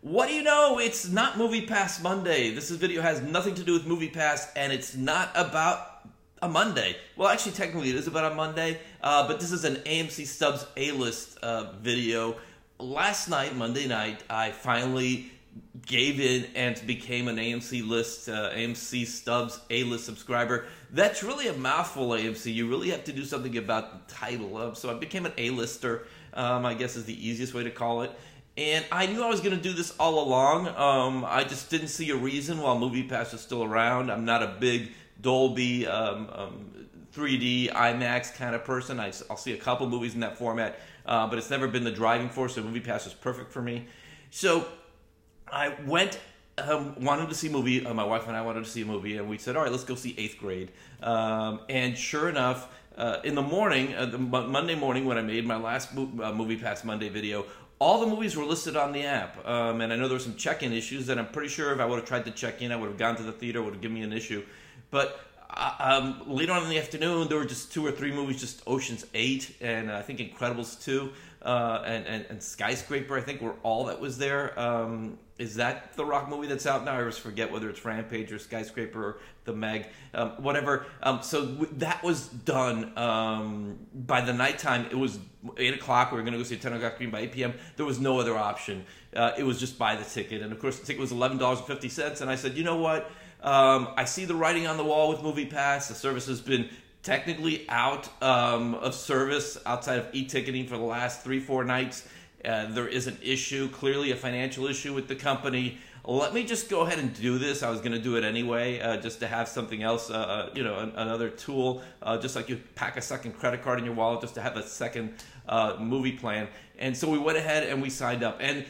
What do you know? It's not MoviePass Monday. This video has nothing to do with MoviePass, and it's not about a Monday. Well, actually, technically, it is about a Monday, but this is an AMC Stubs A-List video. Last night, Monday night, I finally gave in and became an AMC Stubs A-List subscriber. That's really a mouthful, AMC. You really have to do something about the title. So I became an A-lister, I guess is the easiest way to call it. And I knew I was going to do this all along. I just didn't see a reason while MoviePass was still around. I'm not a big Dolby 3D IMAX kind of person. I'll see a couple movies in that format, but it's never been the driving force, so MoviePass was perfect for me. So I went, wanted to see a movie. My wife and I wanted to see a movie, and we said, all right, let's go see 8th Grade. And sure enough, in the morning, Monday morning, when I made my last MoviePass Monday video, all the movies were listed on the app, and I know there were some check-in issues that I'm pretty sure if I would have tried to check in, I would have gone to the theater, would have given me an issue. But later on in the afternoon, there were just 2 or 3 movies, just Ocean's 8, and I think Incredibles 2, and Skyscraper, I think, were all that was there. Is that the Rock movie that's out now? I always forget whether it's Rampage or Skyscraper or The Meg, whatever. So that was done by the nighttime. It was 8 o'clock. We were going to go see a 10 o'clock screen by 8 p.m. There was no other option. It was just buy the ticket. And, of course, the ticket was $11.50. And I said, you know what? I see the writing on the wall with MoviePass. The service has been technically out of service outside of e-ticketing for the last 3-4 nights. There is an issue, clearly a financial issue with the company. Let me just go ahead and do this. I was going to do it anyway, just to have something else, another tool, just like you pack a second credit card in your wallet, just to have a second movie plan. And so we went ahead and we signed up. And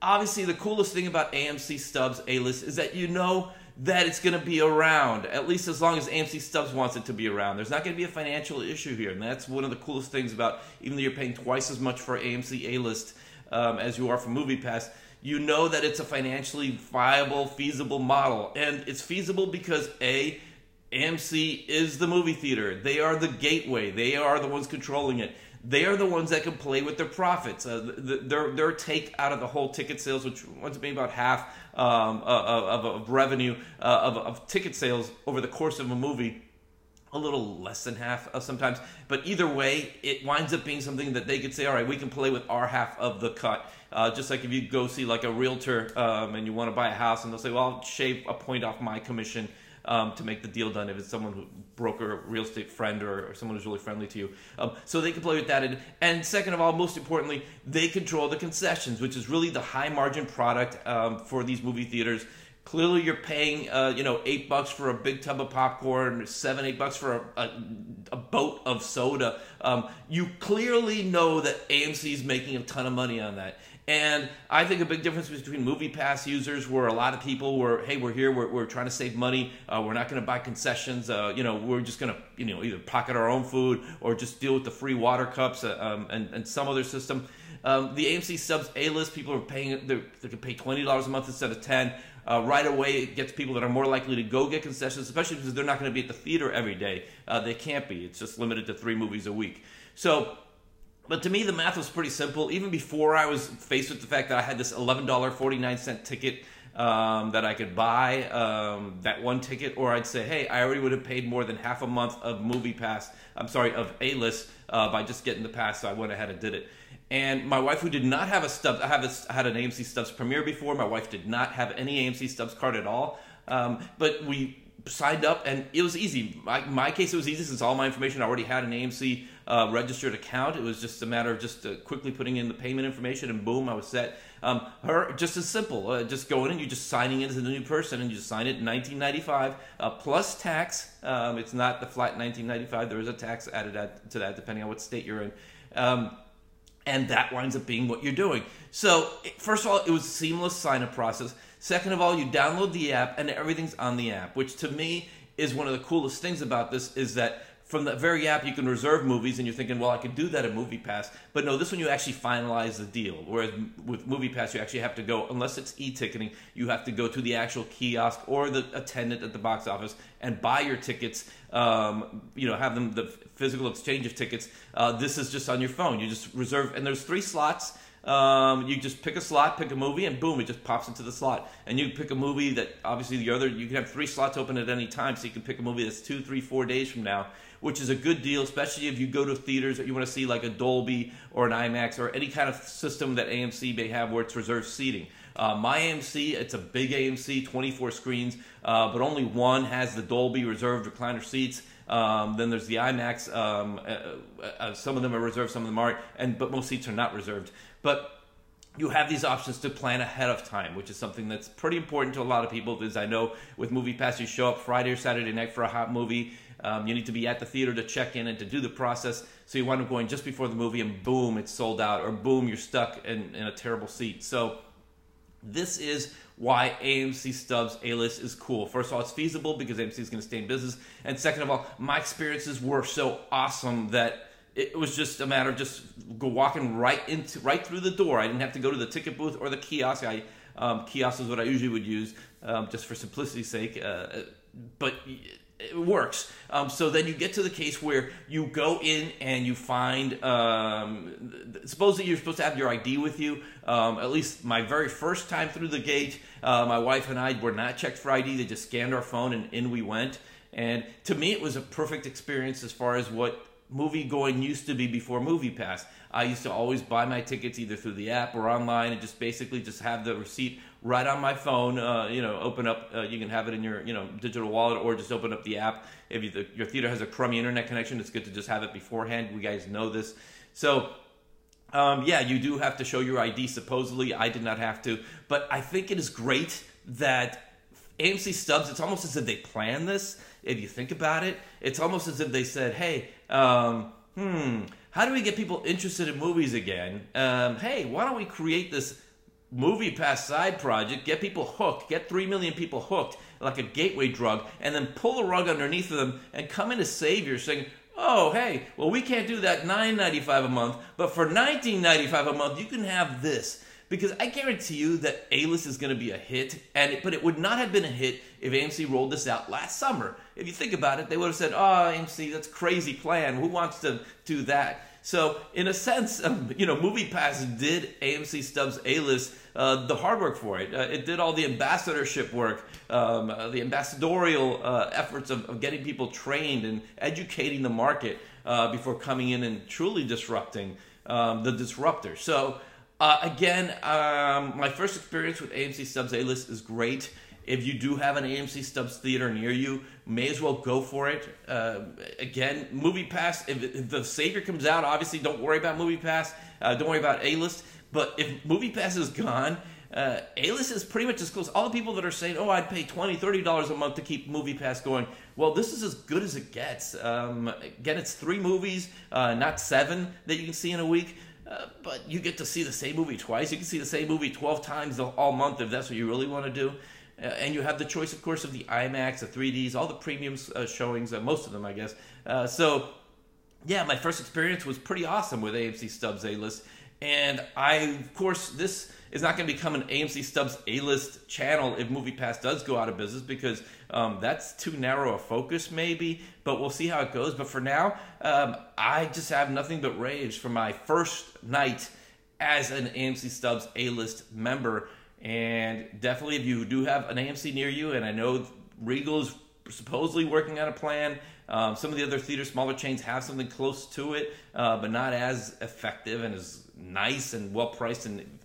obviously the coolest thing about AMC Stubs A-List is that you know that it's going to be around, at least as long as AMC Stubs wants it to be around. There's not going to be a financial issue here, and that's one of the coolest things about, even though you're paying twice as much for AMC A-List as you are for MoviePass, you know that it's a financially viable, feasible model. And it's feasible because, A, AMC is the movie theater. They are the gateway. They are the ones controlling it. They are the ones that can play with their profits. Their take out of the whole ticket sales, which winds up being about half of revenue of ticket sales over the course of a movie, a little less than half sometimes. But either way, it winds up being something that they could say, all right, we can play with our half of the cut. Just like if you go see like a realtor and you want to buy a house, and they'll say, well, I'll shave a point off my commission to make the deal done if it's someone who broker, real estate friend, or someone who's really friendly to you. So they can play with that. And second of all, most importantly, they control the concessions, which is really the high margin product for these movie theaters. Clearly, you're paying $8 for a big tub of popcorn, $7-8 for a boat of soda. You clearly know that AMC is making a ton of money on that. And I think a big difference between MoviePass users, where a lot of people were, hey, we're here, we're trying to save money, we're not going to buy concessions, we're just going to either pocket our own food or just deal with the free water cups and some other system. The AMC Stubs A-List, people are paying, they can pay $20 a month instead of $10. Right away, it gets people that are more likely to go get concessions, especially because they're not going to be at the theater every day. They can't be. It's just limited to 3 movies a week. But to me, the math was pretty simple. Even before I was faced with the fact that I had this $11.49 ticket that I could buy, that one ticket, or I'd say, hey, I already would have paid more than half a month of of A-List by just getting the pass, so I went ahead and did it. And my wife, who did not have a Stubs, I had an AMC Stubs Premiere before. My wife did not have any AMC Stubs card at all. But we signed up, and it was easy. In my case, it was easy since all my information I already had an AMC registered account. It was just a matter of just quickly putting in the payment information, and boom, I was set. Just as simple. Just going in, you're just signing in as a new person, and you just sign it in $19.95 plus tax. It's not the flat $19.95. There is a tax added to that depending on what state you're in. And that winds up being what you're doing. So, first of all, it was a seamless sign-up process. Second of all, you download the app, and everything's on the app, which to me is one of the coolest things about this, is that from the very app you can reserve movies, and you're thinking, well, I could do that at MoviePass. But no, this one you actually finalize the deal. Whereas with MoviePass, you actually have to go, unless it's e-ticketing, you have to go to the actual kiosk or the attendant at the box office and buy your tickets, have them, the physical exchange of tickets. This is just on your phone. You just reserve, and there's 3 slots. You just pick a slot, pick a movie, and boom, it just pops into the slot. And you pick a movie that obviously you can have 3 slots open at any time, so you can pick a movie that's 2, 3, 4 days from now, which is a good deal, especially if you go to theaters that you want to see like a Dolby or an IMAX or any kind of system that AMC may have where it's reserved seating. My AMC, it's a big AMC, 24 screens, but only one has the Dolby reserved recliner seats. Then there's the IMAX. Some of them are reserved, some of them aren't, but most seats are not reserved. But you have these options to plan ahead of time, which is something that's pretty important to a lot of people, because I know with MoviePass you show up Friday or Saturday night for a hot movie. You need to be at the theater to check in and to do the process, so you wind up going just before the movie and boom, it's sold out, or boom, you're stuck in a terrible seat. So this is why AMC Stubs A-List is cool. First of all, it's feasible because AMC is going to stay in business. And second of all, my experiences were so awesome that it was just a matter of just walking right through the door. I didn't have to go to the ticket booth or the kiosk. Kiosk is what I usually would use, just for simplicity's sake. But it works. So then you get to the case where you go in and you find, suppose that you're supposed to have your ID with you. At least my very first time through the gate, my wife and I were not checked for ID. They just scanned our phone and in we went. And to me, it was a perfect experience as far as what movie going used to be before MoviePass. I used to always buy my tickets either through the app or online and just basically just have the receipt right on my phone. Open up, you can have it in your digital wallet, or just open up the app. If your theater has a crummy internet connection, it's good to just have it beforehand. You guys know this. So yeah, you do have to show your ID supposedly. I did not have to, but I think it is great that AMC Stubs, it's almost as if they planned this. If you think about it, it's almost as if they said, hey, how do we get people interested in movies again? Hey, why don't we create this MoviePass side project, get people hooked, get 3 million people hooked like a gateway drug, and then pull the rug underneath of them and come in as saviors saying, oh, hey, well, we can't do that $9.95 a month, but for $19.95 a month, you can have this. Because I guarantee you that A-List is going to be a hit, but it would not have been a hit if AMC rolled this out last summer. If you think about it, they would have said, oh, AMC, that's a crazy plan. Who wants to do that? So, in a sense, MoviePass did AMC Stubs A-List the hard work for it. It did all the ambassadorship work, the ambassadorial efforts of getting people trained and educating the market before coming in and truly disrupting the disruptor. So, again, my first experience with AMC Stubs A-List is great. If you do have an AMC Stubs theater near you, may as well go for it. Again, MoviePass, if the savior comes out, obviously don't worry about MoviePass. Don't worry about A-List. But if MoviePass is gone, A-List is pretty much as close. All the people that are saying, oh, I'd pay $20, $30 a month to keep MoviePass going, well, this is as good as it gets. Again, it's 3 movies, not 7 that you can see in a week. But you get to see the same movie twice. You can see the same movie 12 times all month if that's what you really want to do. And you have the choice, of course, of the IMAX, the 3Ds, all the premium showings, most of them, I guess. So, yeah, my first experience was pretty awesome with AMC Stubs A-List. And of course, this is not going to become an AMC Stubs A-List channel if MoviePass does go out of business, because that's too narrow a focus maybe, but we'll see how it goes. But for now, I just have nothing but rage for my first night as an AMC Stubs A-List member. And definitely, if you do have an AMC near you, and I know Regal is supposedly working on a plan, some of the other theaters, smaller chains, have something close to it, but not as effective and as nice and well priced and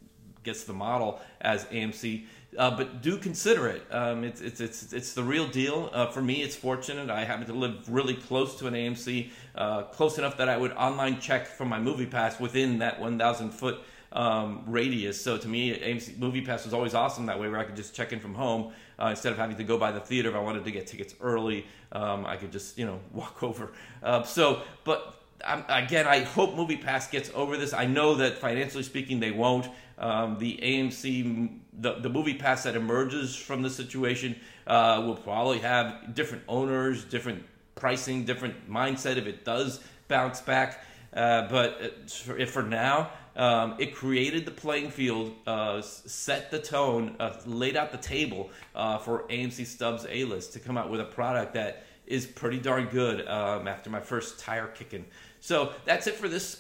gets the model as AMC. But do consider it. It's the real deal. For me, it's fortunate. I happen to live really close to an AMC, close enough that I would online check from my MoviePass within that 1,000-foot radius. So to me, AMC MoviePass was always awesome that way, where I could just check in from home instead of having to go by the theater. If I wanted to get tickets early, I could just walk over. Again, I hope MoviePass gets over this. I know that financially speaking, they won't. The AMC, the MoviePass that emerges from the situation will probably have different owners, different pricing, different mindset if it does bounce back. But for now, it created the playing field, set the tone, laid out the table for AMC Stubs A-List to come out with a product that is pretty darn good after my first tire kicking. So that's it for this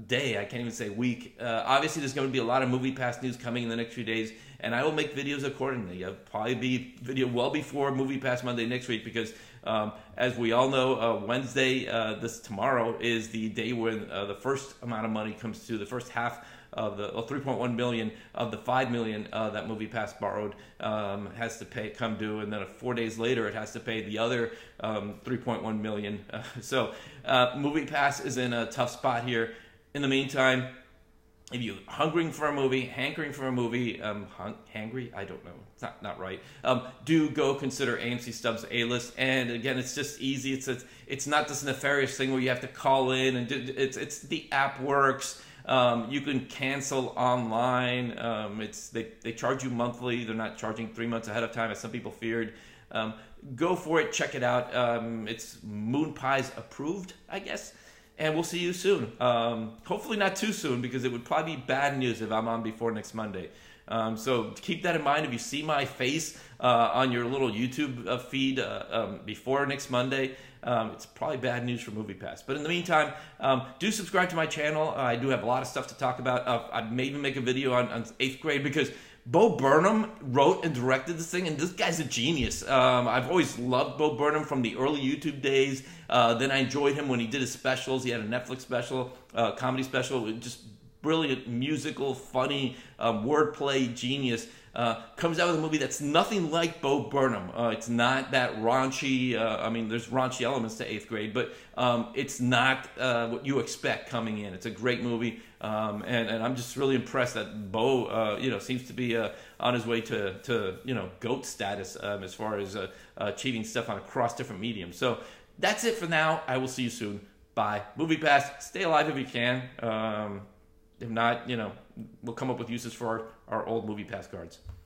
day. I can't even say week. Obviously, there's going to be a lot of MoviePass news coming in the next few days, and I will make videos accordingly. I'll probably be video well before MoviePass Monday next week because, as we all know, Wednesday, tomorrow, is the day when the first amount of money comes to the first half of the 3.1 million of the 5 million that MoviePass borrowed has to pay come due, and then 4 days later it has to pay the other 3.1 million. So MoviePass is in a tough spot here. In the meantime, if you're hankering for a movie, hangry, I don't know, it's not right. Do go consider AMC Stubs A-List, and again, it's just easy. It's not this nefarious thing where you have to call in and it's the app works. You can cancel online. They charge you monthly. They're not charging 3 months ahead of time, as some people feared. Go for it. Check it out. It's Moon Pies approved, I guess. And we'll see you soon. Hopefully not too soon, because it would probably be bad news if I'm on before next Monday. So keep that in mind. If you see my face on your little YouTube feed before next Monday, it's probably bad news for MoviePass. But in the meantime, do subscribe to my channel. I do have a lot of stuff to talk about. I may even make a video on 8th grade, because Bo Burnham wrote and directed this thing, and this guy's a genius. I've always loved Bo Burnham from the early YouTube days. Then I enjoyed him when he did his specials. He had a Netflix special, comedy special, just brilliant, musical, funny, wordplay genius. Comes out with a movie that's nothing like Bo Burnham. It's not that raunchy. I mean, there's raunchy elements to 8th grade, but it's not what you expect coming in. It's a great movie, and I'm just really impressed that Bo, seems to be on his way to GOAT status as far as achieving stuff across different mediums. So that's it for now. I will see you soon. Bye. MoviePass. Stay alive if you can. If not, we'll come up with uses for our old MoviePass cards.